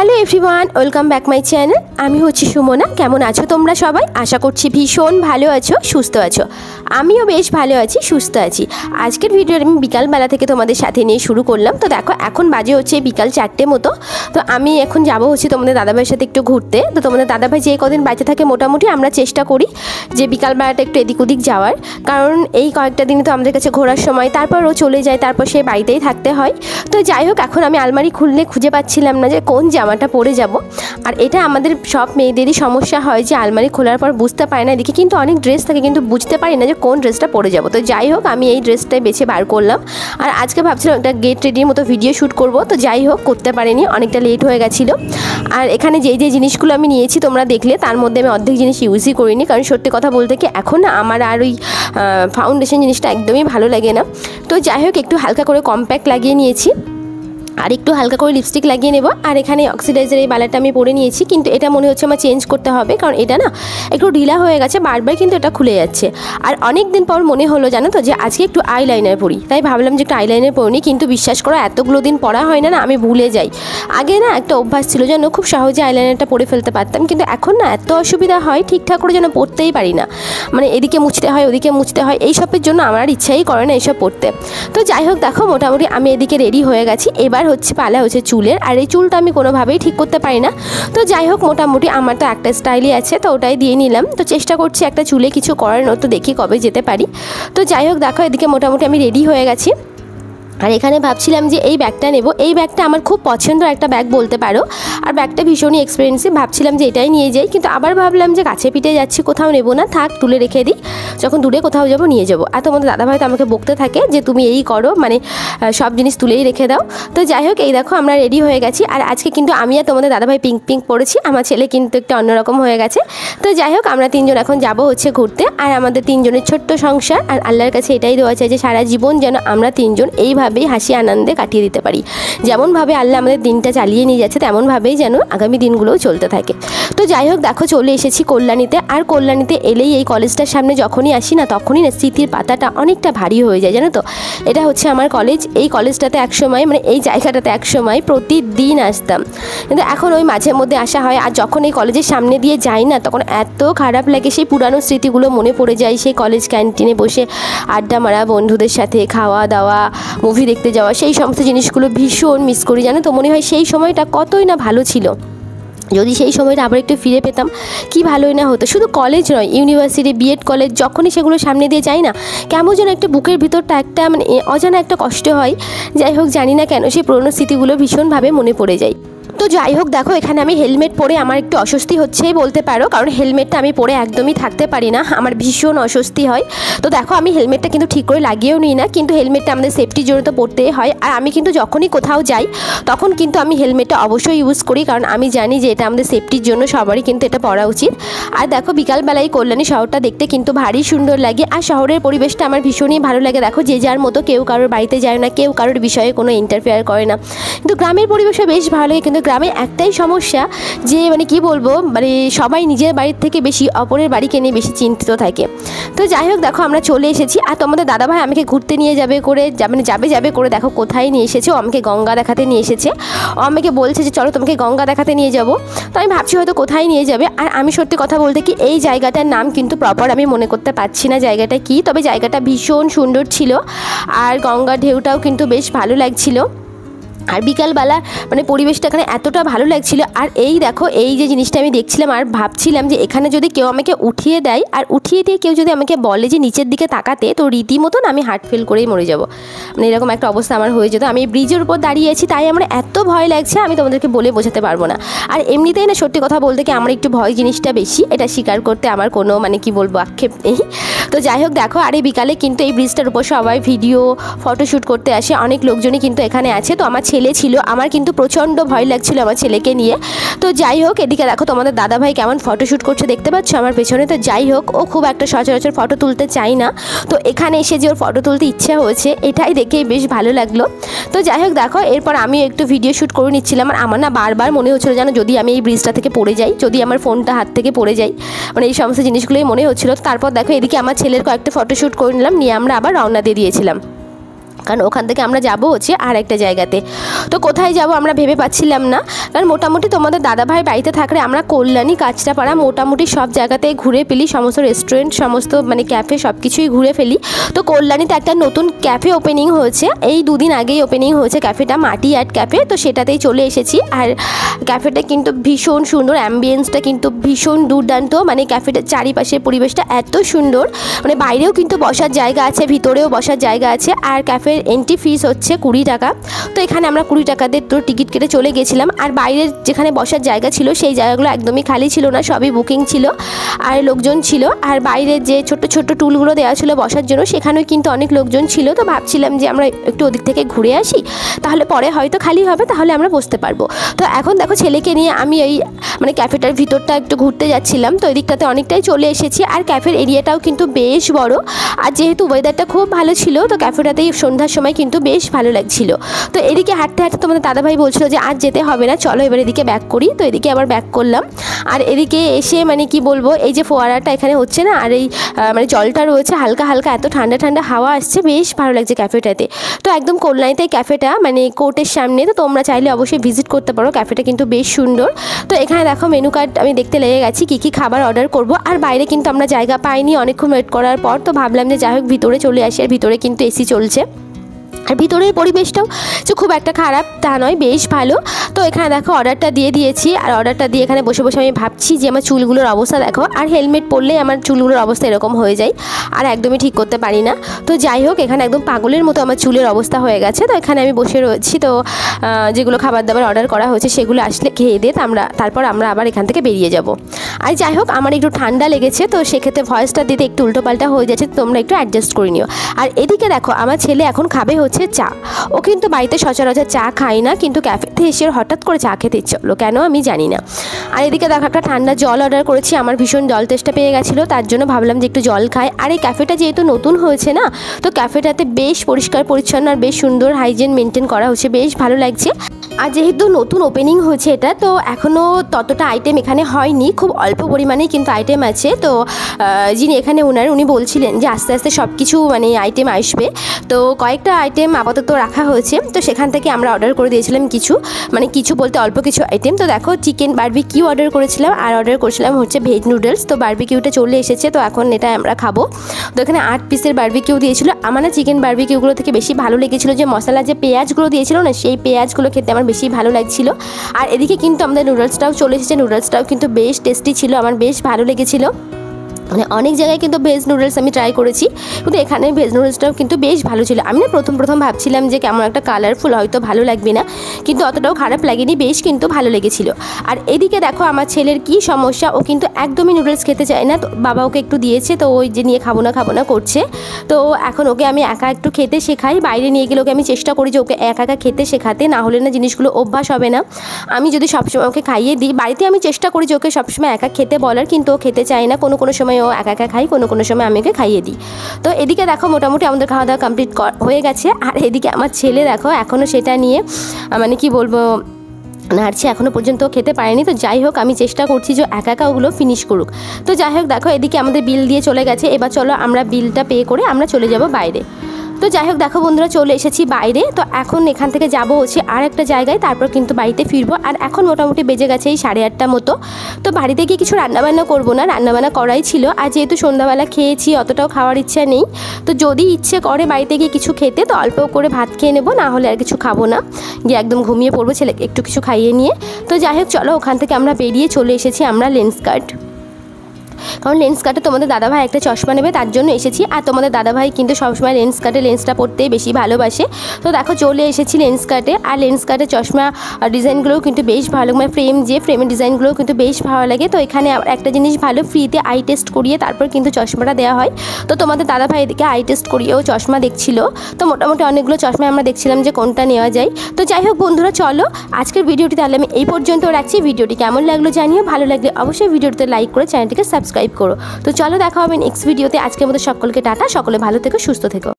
Hello everyone, welcome back my channel. আমি হচ্ছি সুমনা। কেমন আছো তোমরা সবাই? আশা করছি ভীষণ ভালো আছো, সুস্থ আছো। আমিও বেশ ভালো আছি, সুস্থ আছি। আজকের ভিডিও আমি বিকালবেলা থেকে তোমাদের সাথে নিয়ে শুরু করলাম। তো দেখো এখন বাজে হচ্ছে বিকাল 4টে মতো। তো আমি এখন যাবো হচ্ছে তোমাদের দাদাভাইয়ের সাথে একটু ঘুরতে। তো তোমাদের দাদাভাই যে কদিন বাড়িতে থাকে মোটামুটি আমরা চেষ্টা করি যে বিকালবেলাটা একটু এদিক ওদিক যাওয়ার, কারণ এই কয়েকটা দিনে তো আমাদের কাছে ঘোরার সময়, তারপর ও চলে যায়, তারপর সে বাড়িতেই থাকতে হয়। তো যাই হোক, এখন আমি আলমারি খুললে খুঁজে পাচ্ছিলাম না যে কোন জামাটা পরে যাব। আর এটা আমাদের সব মেয়েদেরই সমস্যা হয় যে আলমারি খোলার পর বুঝতে পারে না। এদিকে কিন্তু অনেক ড্রেস থাকে কিন্তু বুঝতে পারি না যে কোন ড্রেসটা পরে যাব। তো যাই হোক, আমি এই ড্রেসটাই বেছে বার করলাম। আর আজকে ভাবছিলাম একটা গেট রেডির মতো ভিডিও শ্যুট করব। তো যাই হোক, করতে পারিনি, অনেকটা লেট হয়ে গেছিলো। আর এখানে যেই জিনিসগুলো আমি নিয়েছি তোমরা দেখলে, তার মধ্যে আমি অর্ধেক জিনিস ইউজই করিনি, কারণ সত্যি কথা বলতে কি এখন না আমার আর ওই ফাউন্ডেশন জিনিসটা একদমই ভালো লাগে না। তো যাই হোক, একটু হালকা করে কম্প্যাক্ট লাগিয়ে নিয়েছি আর একটু হালকা করে লিপস্টিক লাগিয়ে নেব। আর এখানে অক্সিডাইজার এই বালাটা আমি পরে নিয়েছি, কিন্তু এটা মনে হচ্ছে আমার চেঞ্জ করতে হবে, কারণ এটা না একটু ঢিলা হয়ে গেছে, বারবার কিন্তু এটা খুলে যাচ্ছে। আর অনেক দিন পর মনে হলো জানো তো যে আজকে একটু আইলাইনার পরি, তাই ভাবলাম যে একটু আইলাইনার পরিনি। কিন্তু বিশ্বাস করো এতগুলো দিন পরা হয় না, আমি ভুলে যাই। আগে না একটা অভ্যাস ছিল যেন খুব সহজে আইলাইনারটা পরে ফেলতে পারতাম, কিন্তু এখন না এত অসুবিধা হয়, ঠিকঠাক করে যেন পরতেই পারি না। মানে এদিকে মুছতে হয়, ওদিকে মুছতে হয়, এইসবের জন্য আমার আর ইচ্ছাই করে না এইসব পরতে। তো যাই হোক, দেখো মোটামুটি আমি এদিকে রেডি হয়ে গেছি। এবার হচ্ছে পালা হচ্ছে চুলের। আর এই চুলটা আমি কোনোভাবেই ঠিক করতে পারি না। তো যাই হোক, মোটামুটি আমার তো একটা স্টাইলই আছে, তো ওটাই দিয়ে নিলাম। তো চেষ্টা করছি একটা চুলে কিছু করার, তো দেখি কবে যেতে পারি। তো যাই হোক, দেখো এদিকে মোটামুটি আমি রেডি হয়ে গেছি। আর এখানে ভাবছিলাম যে এই ব্যাগটা নেব। এই ব্যাগটা আমার খুব পছন্দের একটা ব্যাগ বলতে পারো। আর ব্যাগটা ভীষণই এক্সপেন্সিভ, ভাবছিলাম যে এটাই নিয়ে যাই, কিন্তু আবার ভাবলাম যে কাছে পিঠে যাচ্ছি, কোথাও নেব না, থাক তুলে রেখে দিই, যখন দূরে কোথাও যাবো নিয়ে যাবো। আর তোমাদের দাদাভাই তো আমাকে বকতে থাকে যে তুমি এই করো, মানে সব জিনিস তুলেই রেখে দাও। তো যাই হোক, এই দেখো আমরা রেডি হয়ে গেছি। আর আজকে কিন্তু আমি আর তোমাদের দাদাভাই পিঙ্ক পিঙ্ক পরেছি, আমার ছেলে কিন্তু একটা অন্যরকম হয়ে গেছে। তো যাই হোক, আমরা তিনজন এখন যাব হচ্ছে ঘুরতে। আর আমাদের তিনজনের ছোট্ট সংসার, আর আল্লাহর কাছে এটাই দেওয়া চাই যে সারা জীবন যেন আমরা তিনজন এইভাবেই হাসি আনন্দে কাটিয়ে দিতে পারি। যেমনভাবে আল্লাহ আমাদের দিনটা চালিয়ে নিয়ে যাচ্ছে, তেমনভাবেই যেন আগামী দিনগুলোও চলতে থাকে। তো যাই হোক, দেখো চলে এসেছি কল্যাণীতে। আর কল্যাণীতে এলেই এই কলেজটার সামনে যখনই আসি না, তখনই না স্মৃতির পাতাটা অনেকটা ভারী হয়ে যায়, জানো তো। এটা হচ্ছে আমার কলেজ। এই কলেজটাতে একসময়, মানে এই জায়গাটাতে একসময় প্রতিদিন আসতাম, কিন্তু এখন ওই মাঝে মধ্যে আসা হয়। আর যখন এই কলেজের সামনে দিয়ে যাই না, তখন এত খারাপ লাগে, সেই পুরানো স্মৃতিগুলো মনে পড়ে যায়। সেই কলেজ ক্যান্টিনে বসে আড্ডা মারা, বন্ধুদের সাথে খাওয়া দাওয়া, মুভি দেখতে যাওয়া, সেই সমস্ত জিনিসগুলো ভীষণ মিস করি, জানো তো। মনে হয় সেই সময়টা কতই না ভালো ছিল, যদি সেই সময়টা আবার একটু ফিরে পেতাম কি ভালোই না হতো। শুধু কলেজ নয়, ইউনিভার্সিটি, বিএড কলেজ, যখনই সেগুলো সামনে দিয়ে যাই না, কেমন যেন একটা বুকের ভিতরটা একটা মানে অজানা একটা কষ্ট হয়। যাই হোক, জানি না কেন সেই পুরনো স্মৃতিগুলো ভীষণভাবে মনে পড়ে যায়। তো যাই হোক, দেখো এখানে আমি হেলমেট পরে আমার একটু অস্বস্তি হচ্ছেই বলতে পারো, কারণ হেলমেটটা আমি পরে একদমই থাকতে পারি না, আমার ভীষণ অস্বস্তি হয়। তো দেখো আমি হেলমেটটা কিন্তু ঠিক করে লাগিয়েও নিই না, কিন্তু হেলমেটটা আমাদের সেফটির জন্য তো পরতেই হয়। আর আমি কিন্তু যখনই কোথাও যাই তখন কিন্তু আমি হেলমেটটা অবশ্যই ইউজ করি, কারণ আমি জানি যে এটা আমাদের সেফটির জন্য সবারই কিন্তু এটা পরা উচিত। আর দেখো বিকালবেলায় কল্যাণী শহরটা দেখতে কিন্তু ভারী সুন্দর লাগে। আর শহরের পরিবেশটা আমার ভীষণই ভালো লাগে। দেখো যে যার মতো, কেউ কারোর বাড়িতে যায় না, কেউ কারোর বিষয়ে কোনো ইন্টারফেয়ার করে না। কিন্তু গ্রামের পরিবেশও বেশ ভালো লাগে। কিন্তু গ্রামে একটাই সমস্যা যে মানে কি বলবো, মানে সবাই নিজের বাড়ির থেকে বেশি অপরের বাড়িকে নিয়ে বেশি চিন্তিত থাকে। তো যাই হোক, দেখো আমরা চলে এসেছি। আর তোমাদের দাদাভাই আমাকে ঘুরতে নিয়ে যাবে করে, মানে যাবে করে, দেখো কোথায় নিয়ে এসেছে। ও আমাকে গঙ্গা দেখাতে নিয়ে এসেছে। ও আমাকে বলছে যে চলো তোমাকে গঙ্গা দেখাতে নিয়ে যাব। তো আমি ভাবছি হয়তো কোথায় নিয়ে যাবে। আর আমি সত্যি কথা বলতে কি, এই জায়গাটার নাম কিন্তু প্রপার আমি মনে করতে পারছি না জায়গাটা কি, তবে জায়গাটা ভীষণ সুন্দর ছিল। আর গঙ্গার ঢেউটাও কিন্তু বেশ ভালো লাগছিল। আর বিকালবেলা মানে পরিবেশটা এখানে এতটা ভালো লাগছিল। আর এই দেখো এই যে জিনিসটা আমি দেখছিলাম আর ভাবছিলাম যে এখানে যদি কেউ আমাকে উঠিয়ে দেয়, আর উঠিয়ে দিয়ে কেউ যদি আমাকে বলে যে নিচের দিকে তাকাতে, তো রীতিমতন আমি হার্ট ফেল করেই মরে যাব। মানে এরকম একটা অবস্থা আমার হয়ে যেত। আমি ব্রিজের উপর দাঁড়িয়ে আছি, তাই আমার এত ভয় লাগছে, আমি তোমাদেরকে বলে বোঝাতে পারবো না। আর এমনিতেই না সত্যি কথা বলতে কি আমার একটু ভয় জিনিসটা বেশি, এটা স্বীকার করতে আমার কোনো মানে কি বলবো আক্ষেপ নেই। তো যাই হোক, দেখো আর এই বিকালে কিন্তু এই ব্রিজটার উপর সবাই ভিডিও ফটোশ্যুট করতে আসে, অনেক লোকজনই কিন্তু এখানে আছে। তো আমার ছেলে ছিল, আমার কিন্তু প্রচণ্ড ভয় লাগছিল আমার ছেলেকে নিয়ে। তো যাই হোক, এদিকে দেখো তোমাদের দাদাভাই কেমন ফটোশ্যুট করছে দেখতে পাচ্ছ আমার পেছনে। তো যাই হোক, ও খুব একটা সচরাচর ফটো তুলতে চাই না, তো এখানে এসে যে ওর ফটো তুলতে ইচ্ছা হয়েছে, এটাই দেখেই বেশ ভালো লাগলো। তো যাই হোক, দেখো এরপর আমি একটু ভিডিও শ্যুট করে নিচ্ছিলাম। আর আমার না বারবার মনে হচ্ছিলো যেন যদি আমি এই ব্রিজটা থেকে পড়ে যাই, যদি আমার ফোনটা হাত থেকে পড়ে যায়, মানে এই সমস্ত জিনিসগুলোই মনে হচ্ছিলো। তারপর দেখো এদিকে আমার ছেলের কয়েকটা ফটোশ্যুট করে নিলাম, নিয়ে আমরা আবার রওনা দিয়ে দিয়েছিলাম। কারণ ওখান থেকে আমরা যাবো হচ্ছে আর একটা জায়গাতে। তো কোথায় যাব আমরা ভেবে পাচ্ছিলাম না, কারণ মোটামুটি তোমাদের দাদাভাই বাড়িতে থাকলে আমরা কল্যাণী, কাঁচরাপাড়া মোটামুটি সব জায়গাতেই ঘুরে ফেলি, সমস্ত রেস্টুরেন্ট, সমস্ত মানে ক্যাফে সব কিছুই ঘুরে ফেলি। তো কল্যাণীতে একটা নতুন ক্যাফে ওপেনিং হয়েছে, এই দুদিন আগেই ওপেনিং হয়েছে ক্যাফেটা, মাটি আর্ট ক্যাফে। তো সেটাতেই চলে এসেছি। আর ক্যাফেটা কিন্তু ভীষণ সুন্দর, অ্যাম্বিয়েন্সটা কিন্তু ভীষণ দুর্দান্ত, মানে ক্যাফেটার চারিপাশের পরিবেশটা এত সুন্দর, মানে বাইরেও কিন্তু বসার জায়গা আছে, ভিতরেও বসার জায়গা আছে। আর ক্যাফের এন্ট্রি ফিস হচ্ছে 20 টাকা। তো এখানে আমরা 20 টাকাতে তো টিকিট কেটে চলে গেছিলাম। আর বাইরের যেখানে বসার জায়গা ছিল সেই জায়গাগুলো একদমই খালি ছিল না, সবই বুকিং ছিল আর লোকজন ছিল। আর বাইরের যে ছোট্ট ছোট্ট টুলগুলো দেওয়া ছিল বসার জন্য, সেখানেও কিন্তু অনেক লোকজন ছিল। তো ভাবছিলাম যে আমরা একটু ওদিক থেকে ঘুরে আসি, তাহলে পরে হয়তো খালি হবে, তাহলে আমরা বসতে পারবো। তো এখন দেখো ছেলেকে নিয়ে আমি এই মানে ক্যাফেটার ভিতরটা একটু ঘুরতে যাচ্ছিলাম। তো এই দিকটাতে অনেকটাই চলে এসেছি। আর ক্যাফের এরিয়াটাও কিন্তু বেশ বড়। আর যেহেতু ওয়েদারটা খুব ভালো ছিল, তো ক্যাফেটাতেই সন্ধ্যার সময় কিন্তু বেশ ভালো লাগছিল। তো এদিকে হাঁটতে হাঁটতে তোমাদের দাদাভাই বলছিল যে আজ যেতে হবে না, চলো এবার এদিকে ব্যাক করি। তো এদিকে আবার ব্যাক করলাম। আর এদিকে এসে মানে কি বলবো, এই যে ফোয়ারাটা এখানে হচ্ছে না, আর এই মানে জলটা রয়েছে হালকা হালকা, এত ঠান্ডা ঠান্ডা হাওয়া আসছে, বেশ ভালো লাগছে ক্যাফেটাতে। তো একদম কল্যাণীতে ক্যাফেটা, মানে কোর্টের সামনে। তো তোমরা চাইলে অবশ্যই ভিজিট করতে পারো, ক্যাফেটা কিন্তু বেশ সুন্দর। তো এখানে দেখো মেনু কার্ড আমি দেখতে লেগে গেছি কী কী খাবার অর্ডার করব। আর বাইরে কিন্তু আমরা জায়গা পাইনি অনেকক্ষণ ওয়েট করার পর। তো ভাবলাম যে যাই হোক ভিতরে চলে আসি। আর ভিতরে কিন্তু এসি চলছে, আর ভিতরের পরিবেশটাও যে খুব একটা খারাপ তা নয়, বেশ ভালো। তো এখানে দেখো অর্ডারটা দিয়ে দিয়েছি। আর অর্ডারটা দিয়ে এখানে বসে বসে আমি ভাবছি যে আমার চুলগুলোর অবস্থা দেখো, আর হেলমেট পরলেই আমার চুলগুলোর অবস্থা এরকম হয়ে যায়, আর একদমই ঠিক করতে পারি না। তো যাই হোক এখানে একদম পাগলের মতো আমার চুলের অবস্থা হয়ে গেছে। তো এখানে আমি বসে রয়েছি। তো যেগুলো খাবার দাবার অর্ডার করা হয়েছে সেগুলো আসলে খেয়ে দিয়ে তারপর আমরা আবার এখান থেকে বেরিয়ে যাব। আর যাই হোক আমার একটু ঠান্ডা লেগেছে, তো সেক্ষেত্রে ভয়েসটা দিতে একটু উল্টোপাল্টা হয়ে যাচ্ছে, তোমরা একটু অ্যাডজাস্ট করে নিও। আর এদিকে দেখো আমার ছেলে এখন খাবে হচ্ছে চা। ও কিন্তু বাড়িতে সচরাচর চা খায় না, কিন্তু ক্যাফেতে এসে হঠাৎ করে চা খেতে ইচ্ছে হলো, কেন আমি জানি না। আর এদিকে দেখো একটা ঠান্ডা জল অর্ডার করেছি, আমার ভীষণ জল তেষ্টা পেয়ে গেছিলো, তার জন্য ভাবলাম যে একটু জল খাই। আর এই ক্যাফেটা যেহেতু নতুন হয়েছে না, তো ক্যাফেটাতে বেশ পরিষ্কার পরিচ্ছন্ন আর বেশ সুন্দর হাইজিন মেনটেন করা হচ্ছে, বেশ ভালো লাগছে। আর যেহেতু নতুন ওপেনিং হয়েছে এটা, তো এখনও ততটা আইটেম এখানে হয়নি, খুব অল্প পরিমাণেই কিন্তু আইটেম আছে। তো যিনি এখানে উনি বলছিলেন যে আস্তে আস্তে সব কিছু মানে আইটেম আসবে। তো কয়েকটা আইটেম আপাতত রাখা হয়েছে, তো সেখান থেকে আমরা অর্ডার করে দিয়েছিলাম কিছু, মানে কিছু বলতে অল্প কিছু আইটেম। তো দেখো চিকেন বারবিকিউ অর্ডার করেছিলাম, আর অর্ডার করেছিলাম হচ্ছে ভেজ নুডলস। তো বারবিকিউটা চলে এসেছে, তো এখন এটা আমরা খাবো। তো এখানে 8 পিসের বারবিকিউ দিয়েছিল। আমার না চিকেন বারবিকিউগুলো থেকে বেশি ভালো লেগেছিলো যে মশলা যে পেঁয়াজগুলো দিয়েছিল না, সেই পেঁয়াজগুলো খেতে আমার বেশি ভালো লাগছিল। আর এদিকে কিন্তু আমাদের নুডলসটাও চলে এসেছে, নুডলসটাও কিন্তু বেশ টেস্টি ছিল, আমার বেশ ভালো লেগেছিলো। মানে অনেক জায়গায় কিন্তু ভেজ নুডলস আমি ট্রাই করেছি, কিন্তু এখানে ভেজ নুডলসটাও কিন্তু বেশ ভালো ছিল। আমি না প্রথম ভাবছিলাম যে কেমন একটা কালারফুল, হয়তো ভালো লাগবে না, কিন্তু অতটাও খারাপ লাগেনি, বেশ কিন্তু ভালো লেগেছিল। আর এদিকে দেখো আমার ছেলের কি সমস্যা, ও কিন্তু একদমই নুডলস খেতে চায় না। তো বাবা ওকে একটু দিয়েছে, তো ওই যে নিয়ে খাবো না করছে। তো এখন ওকে আমি একা একটু খেতে শেখাই, বাইরে নিয়ে গেলে ওকে আমি চেষ্টা করি যে ওকে একা খেতে শেখাতে, না হলে না জিনিসগুলো অভ্যাস হবে না। আমি যদি সবসময় ওকে খাইয়ে দিই, বাড়িতে আমি চেষ্টা করি যে ওকে সবসময় একা খেতে বলার, কিন্তু ও খেতে চায় না। কোনো সময় ও একা খাই, কোনো সময় আমি ওকে খাইয়ে দিই। তো এদিকে দেখো মোটামুটি আমাদের খাওয়া দাওয়া কমপ্লিট হয়ে গেছে। আর এদিকে আমার ছেলে দেখো এখনও সেটা নিয়ে মানে কি বলবো নাড়ছে, এখনও পর্যন্ত খেতে পারেনি। তো যাই হোক আমি চেষ্টা করছি যে একা ওগুলো ফিনিশ করুক। তো যাই হোক দেখো এদিকে আমাদের বিল দিয়ে চলে গেছে, এবার চলো আমরা বিলটা পে করে আমরা চলে যাব বাইরে। তো যাই হোক দেখো বন্ধুরা চলে এসেছি বাইরে। তো এখন এখান থেকে যাব হচ্ছে আর একটা জায়গায়, তারপর কিন্তু বাড়িতে ফিরবো। আর এখন মোটামুটি বেজে গেছে এই 8:30 মতো। তো বাড়িতে গিয়ে কিছু রান্নাবান্না করবো না, রান্নাবান্না করাই ছিল। আর যেহেতু সন্ধ্যাবেলা খেয়েছি, অতটাও খাওয়ার ইচ্ছা নেই। তো যদি ইচ্ছে করে বাড়িতে গিয়ে কিছু খেতে, তো অল্প করে ভাত খেয়ে নেবো, না হলে আর কিছু খাবো না, গিয়ে একদম ঘুমিয়ে পড়বো ছেলেকে একটু কিছু খাইয়ে নিয়ে। তো যাই হোক চলো ওখান থেকে আমরা বেরিয়ে চলে এসেছি আমরা লেন্সকার্ট, কারণ লেন্স কাটে তোমাদের দাদাভাই একটা চশমা নেবে, তার জন্য এসেছি। আর তোমাদের দাদাভাই কিন্তু সবসময় লেন্স কাটে লেন্সটা পরতেই বেশি ভালোবাসে। তো দেখো চলে এসেছি লেন্স কাটে। আর লেন্স কাটে চশমা ডিজাইনগুলোও কিন্তু বেশ ভালো, মানে ফ্রেমের ডিজাইনগুলোও কিন্তু বেশ ভালো লাগে। তো এখানে একটা জিনিস ভালো, ফ্রিতে আই টেস্ট করিয়ে তারপর কিন্তু চশমাটা দেওয়া হয়। তো তোমাদের দাদাভাই এদিকে আই টেস্ট করিয়েও চশমা দেখছিল। তো মোটামুটি অনেকগুলো চশমা আমরা দেখছিলাম যে কোনটা নেওয়া যায়। তো যাই হোক বন্ধুরা চলো আজকের ভিডিওটি তাহলে আমি এই পর্যন্ত রাখছি। ভিডিওটি কেমন লাগলো জানিও, ভালো লাগলে অবশ্যই ভিডিওটিতে লাইক করে চ্যানেলটিকে সাবস্ক্রাইব করো। তো চলো দেখা হবে নেক্সট ভিডিওতে। আজকের মতো সকলকে টাটা, সকলে ভালো থেকো, সুস্থ থেকো।